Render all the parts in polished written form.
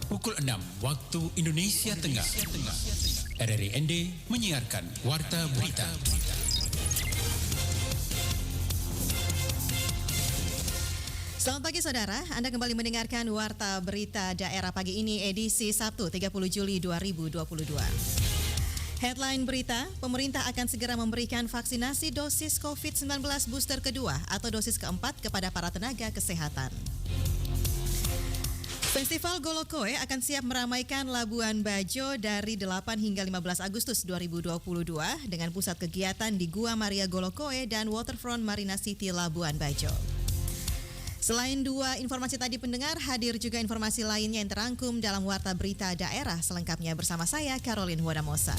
Pukul 6 waktu Indonesia Tengah. RRI ND menyiarkan Warta Berita. Selamat pagi saudara, Anda kembali mendengarkan Warta Berita Daerah pagi ini edisi Sabtu 30 Juli 2022. Headline berita, pemerintah akan segera memberikan vaksinasi dosis COVID-19 booster kedua atau dosis keempat kepada para tenaga kesehatan. Festival Golokoe akan siap meramaikan Labuan Bajo dari 8 hingga 15 Agustus 2022 dengan pusat kegiatan di Gua Maria Golokoe dan Waterfront Marina City Labuan Bajo. Selain dua informasi tadi pendengar, hadir juga informasi lainnya yang terangkum dalam Warta Berita Daerah. Selengkapnya bersama saya, Caroline Huadamosa.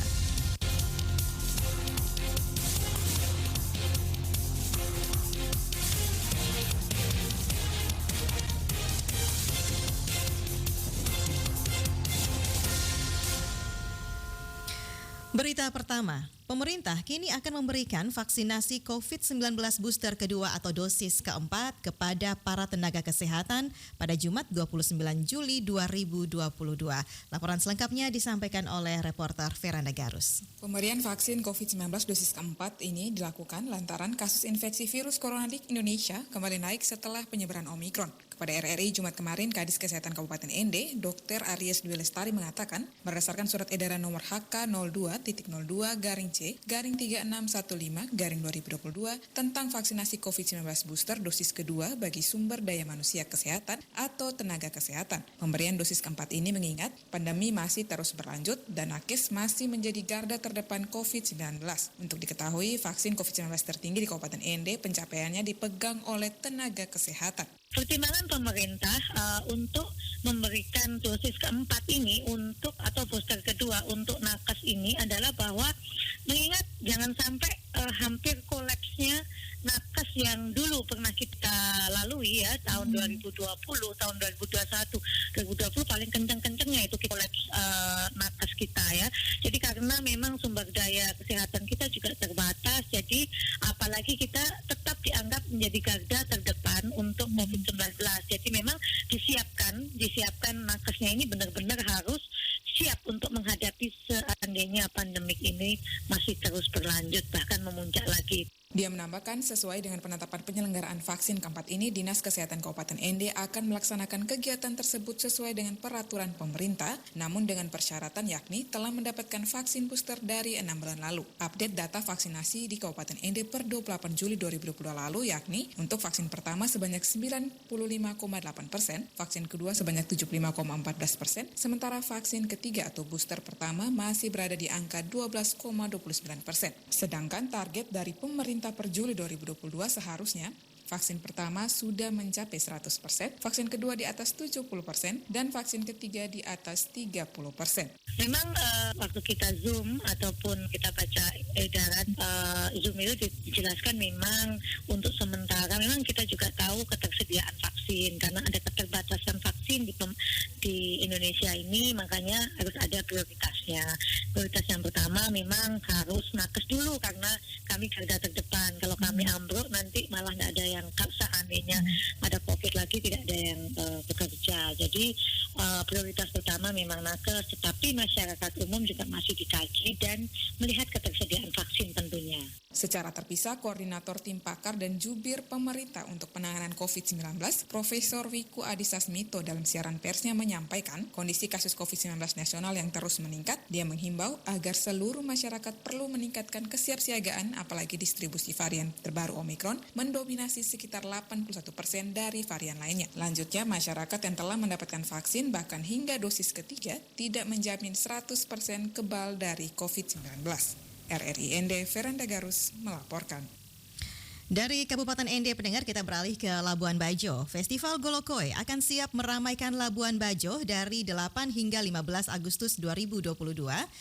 Berita pertama, pemerintah kini akan memberikan vaksinasi COVID-19 booster kedua atau dosis keempat kepada para tenaga kesehatan pada Jumat 29 Juli 2022. Laporan selengkapnya disampaikan oleh reporter Veranda Garus. Pemberian vaksin COVID-19 dosis keempat ini dilakukan lantaran kasus infeksi virus corona di Indonesia kembali naik setelah penyebaran Omikron. Pada RRI Jumat kemarin, Kadis Kesehatan Kabupaten ND, Dr. Aries Dwi Lestari mengatakan, berdasarkan surat edaran nomor HK02.02-3615-2022 tentang vaksinasi COVID-19 booster dosis kedua bagi sumber daya manusia kesehatan atau tenaga kesehatan. Pemberian dosis keempat ini mengingat pandemi masih terus berlanjut dan nakes masih menjadi garda terdepan COVID-19. Untuk diketahui, vaksin COVID-19 tertinggi di Kabupaten ND pencapaiannya dipegang oleh tenaga kesehatan. Pertimbangan pemerintah untuk memberikan dosis keempat ini atau booster kedua untuk nakes ini adalah bahwa mengingat jangan sampai hampir kolapsnya nakes yang dulu pernah kita lalui ya tahun 2020, tahun 2020 paling kenceng-kencengnya itu kolaps nakes kita ya. Jadi karena memang sumber daya kesehatan kita juga terbatas, jadi apalagi kita tetap dianggap menjadi garda terdepan untuk COVID-19. Jadi memang disiapkan nakesnya ini benar-benar harus siap untuk menghadapi seandainya pandemik ini masih terus berlanjut bahkan memuncak lagi. Dia menambahkan sesuai dengan penetapan penyelenggaraan vaksin keempat ini, Dinas Kesehatan Kabupaten ND akan melaksanakan kegiatan tersebut sesuai dengan peraturan pemerintah, namun dengan persyaratan yakni telah mendapatkan vaksin booster dari 6 bulan lalu. Update data vaksinasi di Kabupaten ND per 28 Juli 2022 lalu yakni untuk vaksin pertama sebanyak 95,8%, vaksin kedua sebanyak 75,14%, sementara vaksin ketiga atau booster pertama masih berada di angka 12,29%. Sedangkan target dari pemerintah per Juli 2022 seharusnya vaksin pertama sudah mencapai 100%, vaksin kedua di atas 70%, dan vaksin ketiga di atas 30%. Memang waktu kita Zoom ataupun kita baca edaran Zoom itu dijelaskan memang untuk sementara memang kita juga tahu ketersediaan vaksin karena ada keterbatasan vaksin di Indonesia ini, makanya harus ada prioritasnya. Prioritas yang pertama memang harus nakes dulu karena kami garda terdepan. Kalau kami ambruk nanti malah nggak ada yang seandainya ada COVID lagi tidak ada yang bekerja. Jadi prioritas pertama memang nakes, tetapi masyarakat umum juga masih dikaji dan melihat ketersediaan vaksin tentunya. Secara terpisah, Koordinator Tim Pakar dan Jubir Pemerintah untuk Penanganan COVID-19, Profesor Wiku Adhisa Smito dalam siaran persnya menyampaikan kondisi kasus COVID-19 nasional yang terus meningkat. Dia menghimbau agar seluruh masyarakat perlu meningkatkan kesiapsiagaan apalagi distribusi varian terbaru Omikron mendominasi sekitar 81% dari varian lainnya. Lanjutnya, masyarakat yang telah mendapatkan vaksin bahkan hingga dosis ketiga tidak menjamin 100% kebal dari COVID-19. RRI ND Veranda Garus melaporkan. Dari Kabupaten ND pendengar, kita beralih ke Labuan Bajo. Festival Golokoe akan siap meramaikan Labuan Bajo dari 8 hingga 15 Agustus 2022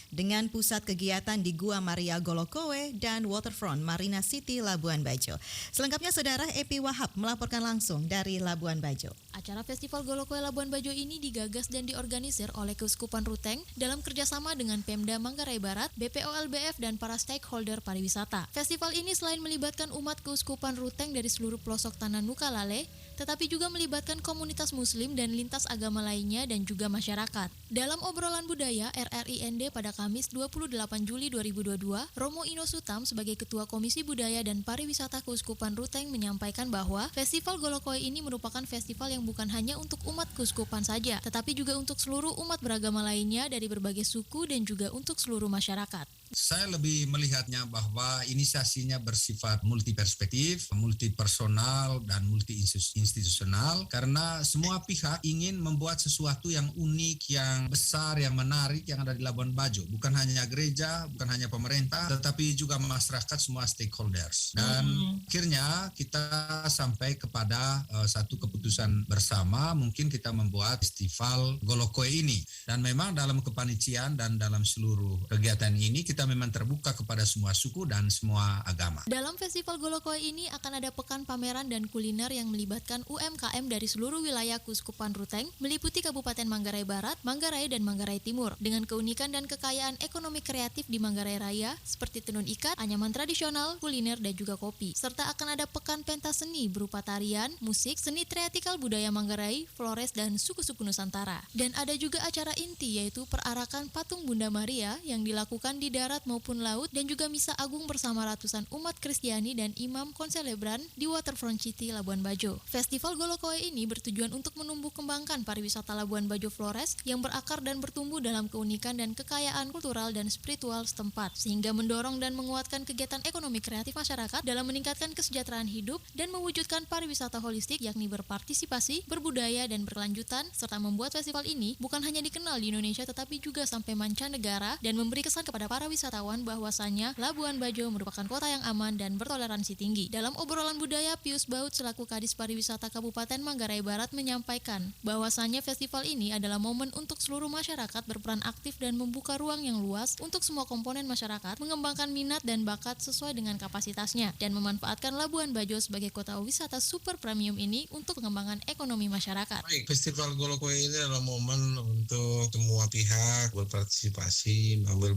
dengan pusat kegiatan di Gua Maria Golokoe dan Waterfront Marina City Labuan Bajo. Selengkapnya saudara Epi Wahab melaporkan langsung dari Labuan Bajo. Acara Festival Golokoe Labuan Bajo ini digagas dan diorganisir oleh Keuskupan Ruteng dalam kerjasama dengan Pemda Manggarai Barat, BPOLBF dan para stakeholder pariwisata. Festival ini selain melibatkan umat Keuskupan Keuskupan Ruteng dari seluruh pelosok tanah Nukalale, tetapi juga melibatkan komunitas muslim dan lintas agama lainnya dan juga masyarakat. Dalam obrolan budaya RRIND pada Kamis 28 Juli 2022, Romo Ino Sutam sebagai Ketua Komisi Budaya dan Pariwisata Keuskupan Ruteng menyampaikan bahwa Festival Golokoe ini merupakan festival yang bukan hanya untuk umat keuskupan saja, tetapi juga untuk seluruh umat beragama lainnya dari berbagai suku dan juga untuk seluruh masyarakat. Saya lebih melihatnya bahwa inisiasinya bersifat multiperspektif, multipersonal, dan multi-institusional karena semua pihak ingin membuat sesuatu yang unik, yang besar, yang menarik yang ada di Labuan Bajo. Bukan hanya gereja, bukan hanya pemerintah, tetapi juga masyarakat, semua stakeholders. Dan akhirnya kita sampai kepada satu keputusan bersama, mungkin kita membuat festival Golokoe ini. Dan memang dalam kepanitiaan dan dalam seluruh kegiatan ini kita memang terbuka kepada semua suku dan semua agama. Dalam Festival Golokoe ini akan ada pekan pameran dan kuliner yang melibatkan UMKM dari seluruh wilayah Keuskupan Ruteng, meliputi Kabupaten Manggarai Barat, Manggarai, dan Manggarai Timur, dengan keunikan dan kekayaan ekonomi kreatif di Manggarai Raya, seperti tenun ikat, anyaman tradisional, kuliner, dan juga kopi. Serta akan ada pekan pentas seni berupa tarian, musik, seni teatrikal budaya Manggarai, Flores, dan suku-suku Nusantara. Dan ada juga acara inti, yaitu perarakan patung Bunda Maria yang dilakukan di darat maupun laut, dan juga misa agung bersama ratusan umat Kristiani dan imam konselebran di Waterfront City Labuan Bajo. Festival Golokoe ini bertujuan untuk menumbuh kembangkan pariwisata Labuan Bajo Flores yang berakar dan bertumbuh dalam keunikan dan kekayaan kultural dan spiritual setempat, sehingga mendorong dan menguatkan kegiatan ekonomi kreatif masyarakat dalam meningkatkan kesejahteraan hidup dan mewujudkan pariwisata holistik, yakni berpartisipasi, berbudaya, dan berkelanjutan, serta membuat festival ini bukan hanya dikenal di Indonesia tetapi juga sampai mancanegara dan memberi kesan kepada para wisatawan bahwasanya Labuan Bajo merupakan kota yang aman dan bertoleransi tinggi. Dalam obrolan budaya, Pius Baut selaku Kadis Pariwisata Kabupaten Manggarai Barat menyampaikan bahwasanya festival ini adalah momen untuk seluruh masyarakat berperan aktif dan membuka ruang yang luas untuk semua komponen masyarakat mengembangkan minat dan bakat sesuai dengan kapasitasnya dan memanfaatkan Labuan Bajo sebagai kota wisata super premium ini untuk pengembangan ekonomi masyarakat. Baik, Festival Golokoe ini adalah momen untuk semua pihak berpartisipasi, mengambil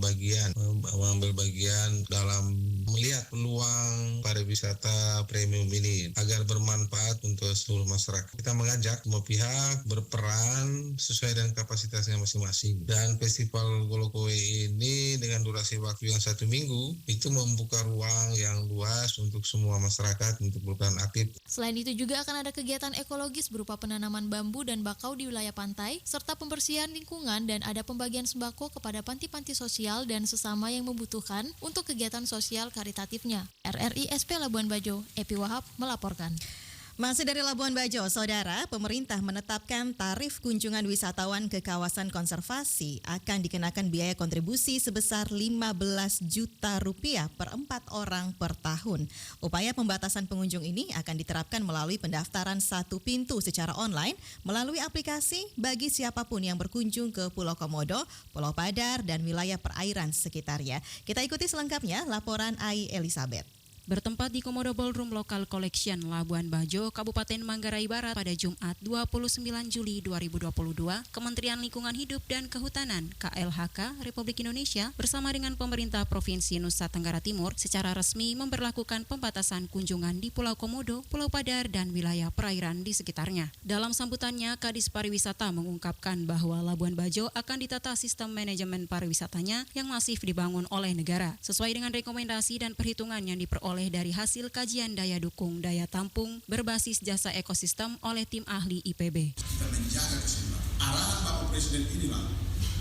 bagian dalam melihat peluang pariwisata premium ini agar bermanfaat untuk seluruh masyarakat. Kita mengajak semua pihak berperan sesuai dengan kapasitasnya masing-masing. Dan Festival Golokoe ini dengan durasi waktu yang 1 minggu itu membuka ruang yang luas untuk semua masyarakat untuk berperan aktif. Selain itu juga akan ada kegiatan ekologis berupa penanaman bambu dan bakau di wilayah pantai, serta pembersihan lingkungan dan ada pembagian sembako kepada panti-panti sosial dan sesama yang membutuhkan untuk kegiatan sosial karitatifnya. RRI SP Labuan Bajo, Epi Wahab melaporkan. Masih dari Labuan Bajo, Saudara, pemerintah menetapkan tarif kunjungan wisatawan ke kawasan konservasi akan dikenakan biaya kontribusi sebesar Rp15 juta per 4 orang per tahun. Upaya pembatasan pengunjung ini akan diterapkan melalui pendaftaran satu pintu secara online melalui aplikasi bagi siapapun yang berkunjung ke Pulau Komodo, Pulau Padar, dan wilayah perairan sekitarnya. Kita ikuti selengkapnya laporan Ai Elizabeth. Bertempat di Komodo Ballroom Local Collection Labuan Bajo, Kabupaten Manggarai Barat pada Jumat 29 Juli 2022, Kementerian Lingkungan Hidup dan Kehutanan KLHK Republik Indonesia bersama dengan pemerintah Provinsi Nusa Tenggara Timur secara resmi memberlakukan pembatasan kunjungan di Pulau Komodo, Pulau Padar, dan wilayah perairan di sekitarnya. Dalam sambutannya, Kadis Pariwisata mengungkapkan bahwa Labuan Bajo akan ditata sistem manajemen pariwisatanya yang masif dibangun oleh negara, sesuai dengan rekomendasi dan perhitungan yang diperoleh dari hasil kajian daya dukung daya tampung berbasis jasa ekosistem oleh tim ahli IPB. Kita menjaga keseimbangan. Arahan Bapak Presiden inilah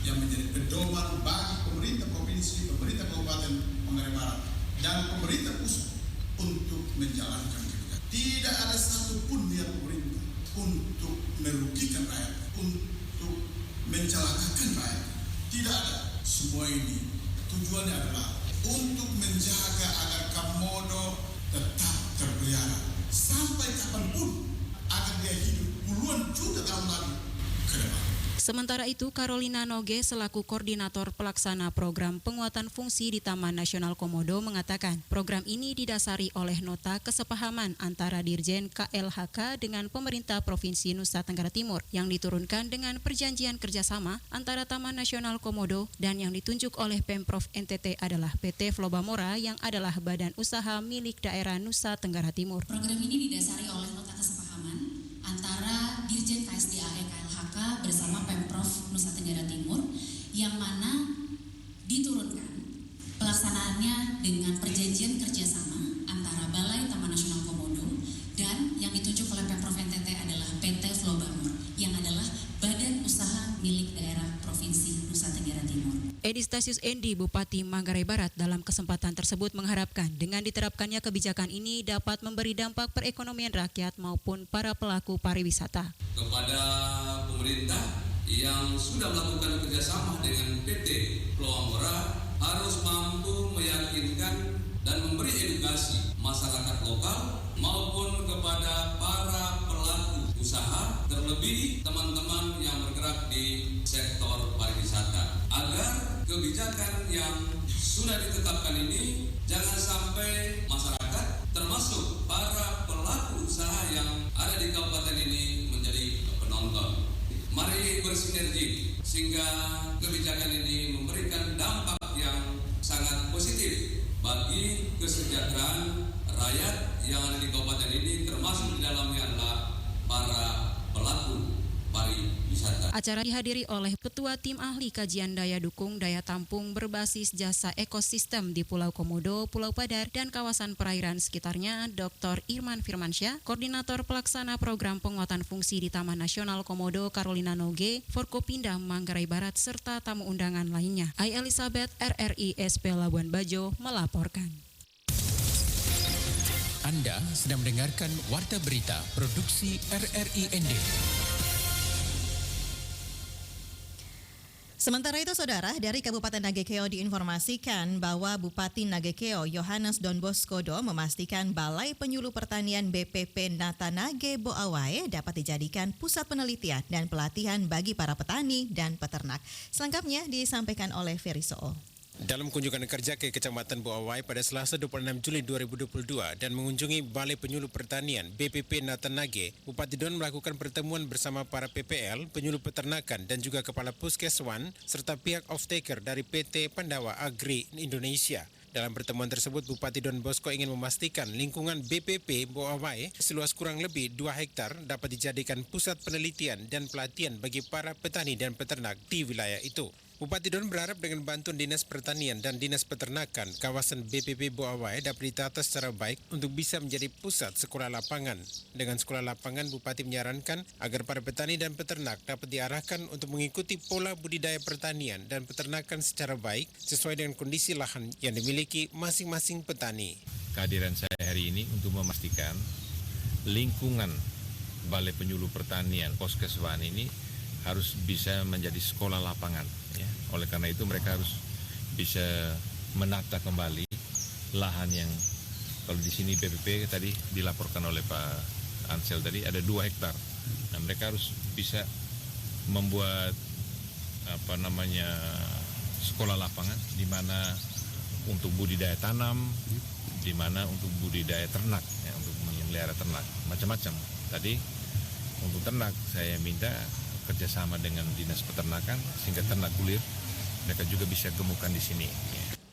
yang menjadi pedoman bagi pemerintah provinsi, pemerintah Kabupaten Manggarai Barat, dan pemerintah pusat untuk menjalankan kebijakan. Tidak ada satupun niat pemerintah untuk merugikan rakyat, untuk mencelakakan rakyat. Tidak ada. Semua ini tujuannya adalah untuk menjaga agar Komodo tetap terpelihara sampai kapanpun agar dia hidup puluhan juta tahun lagi ke depan. Sementara itu, Carolina Noge selaku Koordinator Pelaksana Program Penguatan Fungsi di Taman Nasional Komodo mengatakan, program ini didasari oleh nota kesepahaman antara Dirjen KLHK dengan pemerintah Provinsi Nusa Tenggara Timur yang diturunkan dengan perjanjian kerjasama antara Taman Nasional Komodo dan yang ditunjuk oleh Pemprov NTT adalah PT Flobamora yang adalah badan usaha milik daerah Nusa Tenggara Timur. Program ini didasari oleh nota kesepahaman antara Dirjen KSDAE KLHK bersama Pemprov Nusa Tenggara Timur yang mana diturunkan pelaksanaannya dengan perjanjian kerjasama antara Balai Taman Nasional Komodo dan yang ditunjuk oleh Pemprov NTT adalah PT Flobamora yang adalah badan usaha milik daerah Provinsi Nusa Tenggara Timur. Edi Stasius Endi, Bupati Manggarai Barat, dalam kesempatan tersebut mengharapkan dengan diterapkannya kebijakan ini dapat memberi dampak perekonomian rakyat maupun para pelaku pariwisata. Kepada pemerintah yang sudah melakukan kerjasama dengan PT Flobamora harus mampu meyakinkan dan memberi edukasi masyarakat lokal maupun kepada para pelaku usaha, terlebih teman-teman yang bergerak di sektor pariwisata, agar kebijakan yang sudah ditetapkan ini jangan sampai masyarakat termasuk para pelaku usaha yang ada di kabupaten ini menjadi penonton. Mari bersinergi sehingga kebijakan ini memberikan dampak yang sangat positif bagi kesejahteraan rakyat yang ada di kabupaten ini, termasuk di dalamnya adalah para pelaku pariwisata. Acara dihadiri oleh Ketua Tim Ahli Kajian Daya Dukung Daya Tampung berbasis jasa ekosistem di Pulau Komodo, Pulau Padar, dan kawasan perairan sekitarnya, Dr. Irman Firmansyah, Koordinator Pelaksana Program Penguatan Fungsi di Taman Nasional Komodo, Carolina Noge, Forkopinda Manggarai Barat, serta tamu undangan lainnya. Ai Elizabeth, RRI SP Labuan Bajo, melaporkan. Anda sedang mendengarkan Warta Berita Produksi RRI ND. Sementara itu, Saudara, dari Kabupaten Nagekeo diinformasikan bahwa Bupati Nagekeo Yohanes Don Bosco memastikan Balai Penyuluh Pertanian BPP Natanage Boawae dapat dijadikan pusat penelitian dan pelatihan bagi para petani dan peternak. Selengkapnya disampaikan oleh Ferry Soo. Dalam kunjungan kerja ke Kecamatan Boawai pada Selasa 26 Juli 2022 dan mengunjungi Balai Penyuluh Pertanian BPP Natanage, Bupati Don melakukan pertemuan bersama para PPL, penyuluh peternakan dan juga kepala Puskeswan serta pihak off-taker dari PT Pandawa Agri Indonesia. Dalam pertemuan tersebut, Bupati Don Bosco ingin memastikan lingkungan BPP Boawai seluas kurang lebih 2 hektar dapat dijadikan pusat penelitian dan pelatihan bagi para petani dan peternak di wilayah itu. Bupati Don berharap dengan bantuan Dinas Pertanian dan Dinas Peternakan, kawasan BPP Boawai dapat ditata secara baik untuk bisa menjadi pusat sekolah lapangan. Dengan sekolah lapangan, Bupati menyarankan agar para petani dan peternak dapat diarahkan untuk mengikuti pola budidaya pertanian dan peternakan secara baik sesuai dengan kondisi lahan yang dimiliki masing-masing petani. Kehadiran saya hari ini untuk memastikan lingkungan Balai Penyuluh Pertanian Puskeswan ini harus bisa menjadi sekolah lapangan. Ya. Oleh karena itu mereka harus bisa menata kembali lahan yang kalau di sini BPP tadi dilaporkan oleh Pak Ansel tadi ada 2 hektar. Nah, mereka harus bisa membuat sekolah lapangan di mana untuk budidaya tanam, di mana untuk budidaya ternak, ya, untuk memelihara ternak, macam-macam. Tadi untuk ternak saya minta kerjasama dengan Dinas Peternakan sehingga ternak gulir mereka juga bisa gemukan di sini.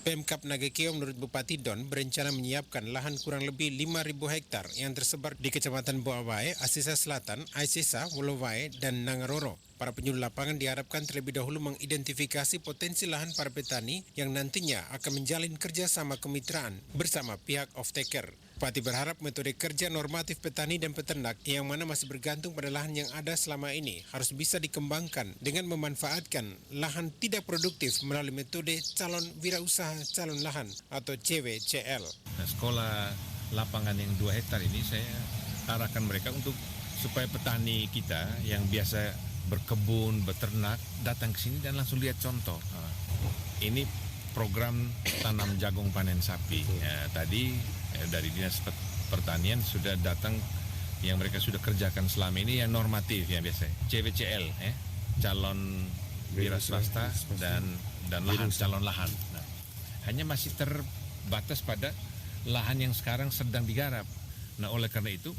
Pemkab Nagekeo menurut Bupati Don berencana menyiapkan lahan kurang lebih 5.000 hektar yang tersebar di Kecamatan Boawai, Asesa Selatan, Aisesa, Wolowai, dan Nangaroro. Para penyuluh lapangan diharapkan terlebih dahulu mengidentifikasi potensi lahan para petani yang nantinya akan menjalin kerjasama kemitraan bersama pihak off-taker. Bupati berharap metode kerja normatif petani dan peternak yang mana masih bergantung pada lahan yang ada selama ini harus bisa dikembangkan dengan memanfaatkan lahan tidak produktif melalui metode calon wirausaha calon lahan atau CWCL. Nah, sekolah lapangan yang 2 hektar ini saya arahkan mereka untuk supaya petani kita yang biasa berkebun, beternak datang ke sini dan langsung lihat contoh. Ini program tanam jagung panen sapi. Ya, tadi dari Dinas Pertanian sudah datang yang mereka sudah kerjakan selama ini yang normatif ya biasa CWCL calon wira swasta dan lahan, calon lahan. Nah, hanya masih terbatas pada lahan yang sekarang sedang digarap. Nah, oleh karena itu,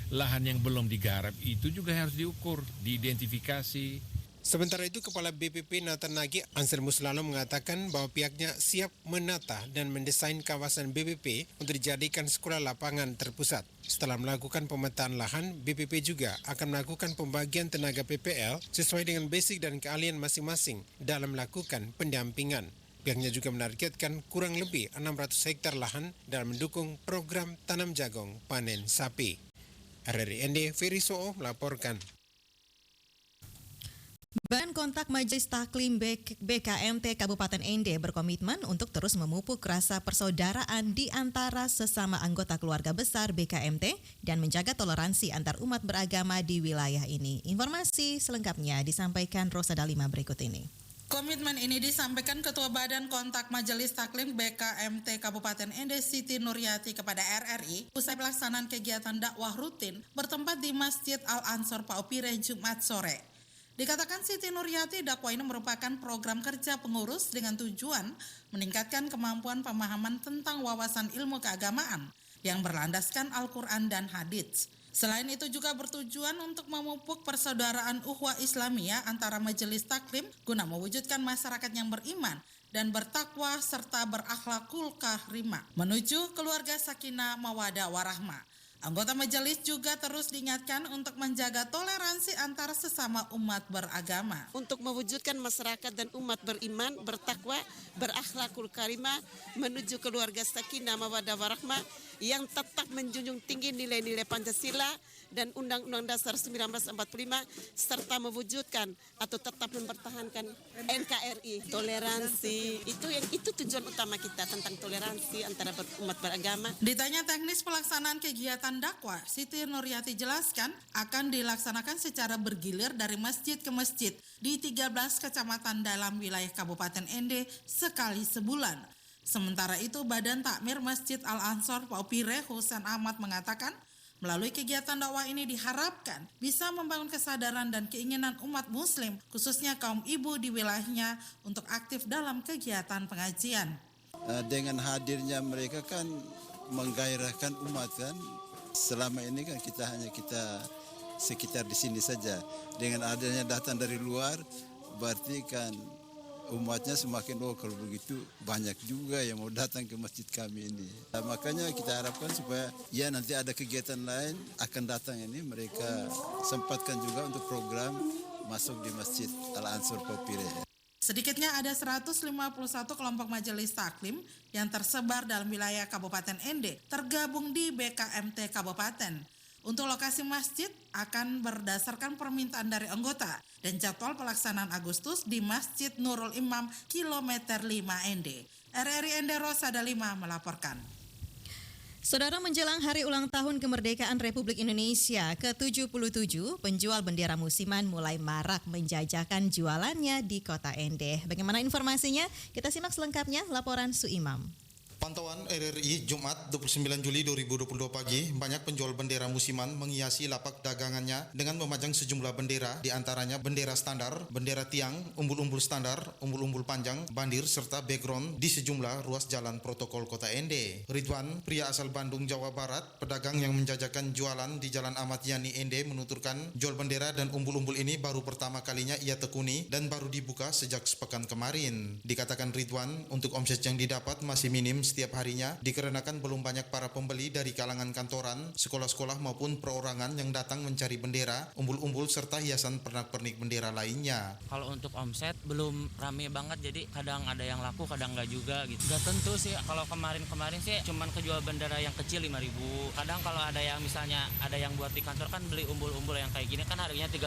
lahan yang belum digarap itu juga harus diukur, diidentifikasi. Sementara itu, Kepala BPP Nathan Nage, Ansar Muslano, mengatakan bahwa pihaknya siap menata dan mendesain kawasan BPP untuk dijadikan sekolah lapangan terpusat. Setelah melakukan pemetaan lahan, BPP juga akan melakukan pembagian tenaga PPL sesuai dengan basic dan keahlian masing-masing dalam melakukan pendampingan. Pihaknya juga menargetkan kurang lebih 600 hektar lahan dalam mendukung program tanam jagung panen sapi. RRI Ferry Soo melaporkan. Badan Kontak Majelis Taklim BKMT Kabupaten Ende berkomitmen untuk terus memupuk rasa persaudaraan di antara sesama anggota keluarga besar BKMT dan menjaga toleransi antar umat beragama di wilayah ini. Informasi selengkapnya disampaikan Rosa Dalima berikut ini. Komitmen ini disampaikan Ketua Badan Kontak Majelis Taklim BKMT Kabupaten Ende Siti Nuryati kepada RRI usai pelaksanaan kegiatan dakwah rutin bertempat di Masjid Al-Ansor Paupire Jumat sore. Dikatakan Siti Nuryati, dakwah ini merupakan program kerja pengurus dengan tujuan meningkatkan kemampuan pemahaman tentang wawasan ilmu keagamaan yang berlandaskan Al-Quran dan Hadits. Selain itu juga bertujuan untuk memupuk persaudaraan ukhuwah Islamiyah antara majelis taklim guna mewujudkan masyarakat yang beriman dan bertakwa serta berakhlakul karimah menuju keluarga sakinah mawaddah warahmah. Anggota majelis juga terus diingatkan untuk menjaga toleransi antar sesama umat beragama. Untuk mewujudkan masyarakat dan umat beriman, bertakwa, berakhlakul karimah menuju keluarga sakinah mawaddah warahmah yang tetap menjunjung tinggi nilai-nilai Pancasila dan Undang-Undang Dasar 1945 serta mewujudkan atau tetap mempertahankan NKRI. Toleransi itu tujuan utama kita tentang toleransi antara umat beragama. Ditanya teknis pelaksanaan kegiatan dakwah, Siti Nuryati jelaskan akan dilaksanakan secara bergilir dari masjid ke masjid di 13 kecamatan dalam wilayah Kabupaten Ende sekali sebulan. Sementara itu, Badan Takmir Masjid Al-Ansor Paupire Husain Ahmad mengatakan, melalui kegiatan dakwah ini diharapkan bisa membangun kesadaran dan keinginan umat muslim, khususnya kaum ibu di wilayahnya untuk aktif dalam kegiatan pengajian. Dengan hadirnya mereka kan menggairahkan umat kan. Selama ini kan kita sekitar di sini saja. Dengan adanya datang dari luar, berarti kan umatnya semakin kalau begitu banyak juga yang mau datang ke masjid kami ini. Makanya kita harapkan supaya nanti ada kegiatan lain akan datang ini, mereka sempatkan juga untuk program masuk di Masjid Al-Ansor Paupire. Sedikitnya ada 151 kelompok majelis taklim yang tersebar dalam wilayah Kabupaten Ende tergabung di BKMT Kabupaten. Untuk lokasi masjid akan berdasarkan permintaan dari anggota dan jadwal pelaksanaan Agustus di Masjid Nurul Imam kilometer 5 Ende. RRI Ende Rosa Dalima melaporkan. Saudara, menjelang hari ulang tahun kemerdekaan Republik Indonesia ke-77, penjual bendera musiman mulai marak menjajakan jualannya di kota Ende. Bagaimana informasinya? Kita simak selengkapnya laporan Suimam. Pantauan RRI Jumat 29 Juli 2022 pagi, banyak penjual bendera musiman menghiasi lapak dagangannya dengan memajang sejumlah bendera, di antaranya bendera standar, bendera tiang, umbul-umbul standar, umbul-umbul panjang, bandir, serta background di sejumlah ruas jalan protokol kota Ende. Ridwan, pria asal Bandung, Jawa Barat, pedagang yang menjajakan jualan di Jalan Ahmad Yani Ende menuturkan jual bendera dan umbul-umbul ini baru pertama kalinya ia tekuni dan baru dibuka sejak sepekan kemarin. Dikatakan Ridwan, untuk omset yang didapat masih minim setiap harinya dikarenakan belum banyak para pembeli dari kalangan kantoran, sekolah-sekolah maupun perorangan yang datang mencari bendera, umbul-umbul serta hiasan pernak-pernik bendera lainnya. Kalau untuk omset belum rame banget, jadi kadang ada yang laku, kadang nggak juga gitu. Nggak tentu sih, kalau kemarin sih cuman kejual bendera yang kecil 5.000. Kadang kalau ada yang misalnya ada yang buat di kantor kan beli umbul-umbul yang kayak gini kan harganya 35,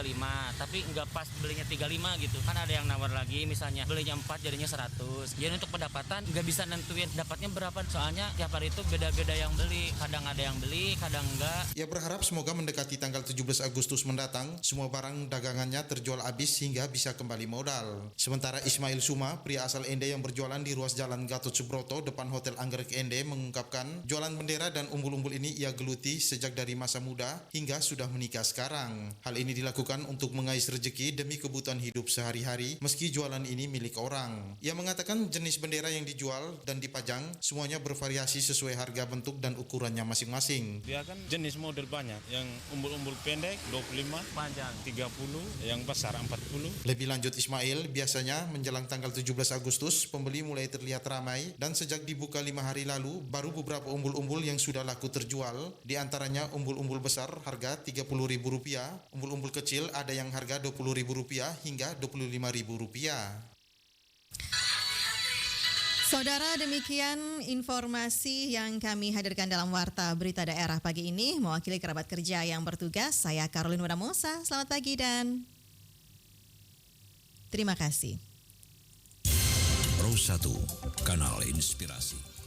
tapi nggak pas belinya 35 gitu. Kan ada yang nawar lagi misalnya belinya 4 jadinya 100. Jadi untuk pendapatan nggak bisa nentuin dapatnya harganya berapa, soalnya tiap hari itu beda-beda yang beli, kadang ada yang beli, kadang enggak. Ia berharap semoga mendekati tanggal 17 Agustus mendatang, semua barang dagangannya terjual habis hingga bisa kembali modal. Sementara Ismail Suma, pria asal Ende yang berjualan di ruas jalan Gatot Subroto depan Hotel Anggrek Ende, mengungkapkan jualan bendera dan umbul-umbul ini ia geluti sejak dari masa muda hingga sudah menikah sekarang. Hal ini dilakukan untuk mengais rezeki demi kebutuhan hidup sehari-hari meski jualan ini milik orang. Ia mengatakan jenis bendera yang dijual dan dipajang semuanya bervariasi sesuai harga, bentuk dan ukurannya masing-masing. Dia kan jenis model banyak, yang umbul-umbul pendek 25, panjang 30, yang besar 40. Lebih lanjut Ismail, biasanya menjelang tanggal 17 Agustus pembeli mulai terlihat ramai dan sejak dibuka 5 hari lalu baru beberapa umbul-umbul yang sudah laku terjual. Di antaranya umbul-umbul besar harga Rp30.000, umbul-umbul kecil ada yang harga Rp20.000 hingga Rp25.000. Saudara, demikian informasi yang kami hadirkan dalam Warta Berita Daerah pagi ini. Mewakili kerabat kerja yang bertugas, saya Caroline Wadamosa. Selamat pagi dan terima kasih. Pro 1, Kanal Inspirasi.